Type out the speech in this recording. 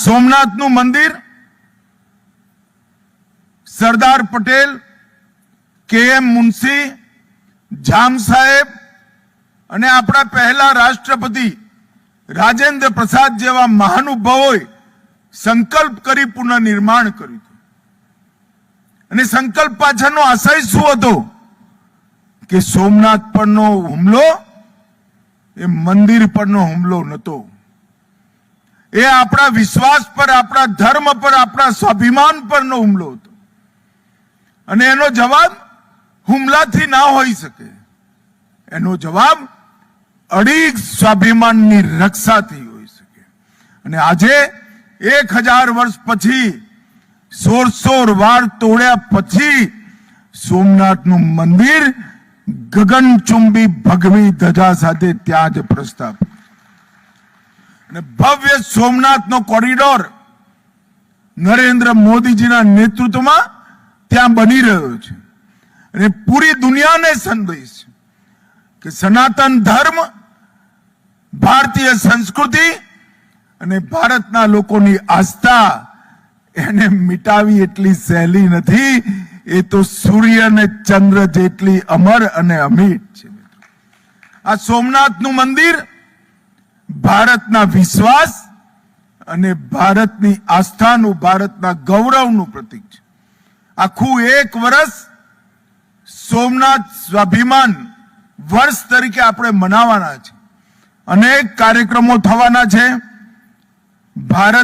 સોમનાથનું મંદિર સરદાર પટેલ, KM મુનશી, જામ સાહેબ અને આપણા પહેલા રાષ્ટ્રપતિ રાજેન્દ્ર પ્રસાદ જેવા મહાનુભાવોએ સંકલ્પ કરી પુનઃનિર્માણ કર્યું હતું. અને સંકલ્પ પાછળનો આશય શું હતો કે સોમનાથ પરનો હુમલો એ મંદિર પરનો હુમલો નહોતો. એ આપણા વિશ્વાસ પર, આપણા ધર્મ પર, આપણા સ્વાભિમાન પરનો હુમલો હતો. અને એનો જવાબ હુમલાથી ના હોઈ શકે. એનો જવાબ અડીગ સ્વાભિમાનની રક્ષાથી હોઈ શકે. અને આજે 1000 વર્ષ પછી 16 વાર તોડ્યા પછી સોમનાથનું મંદિર ગગનચુંબી ભગવી ધજા સાથે ત્યાં જ પ્રસ્થાપિત. અને ભવ્ય સોમનાથનો કોરિડોર નરેન્દ્ર મોદીજીના નેતૃત્વમાં ત્યાં બની રહ્યો છે. અને પૂરી દુનિયાને સંદેશ છે કે સનાતન ધર્મ, ભારતીય સંસ્કૃતિ અને ભારતના લોકોની આસ્થા એને મિટાવી એટલી સહેલી નથી. એ તો સૂર્ય અને ચંદ્ર જેટલી અમર અને અમિટ છે. આ સોમનાથનું મંદિર ભારતના વિશ્વાસ અને ભારતની આસ્થાનું, ભારતના ગૌરવનું પ્રતીક છે. આખું 1 વર્ષ સોમનાથ સ્વાભિમાન વર્ષ તરીકે આપણે મનાવવાના છે. અનેક કાર્યક્રમો થવાના છે. ભારત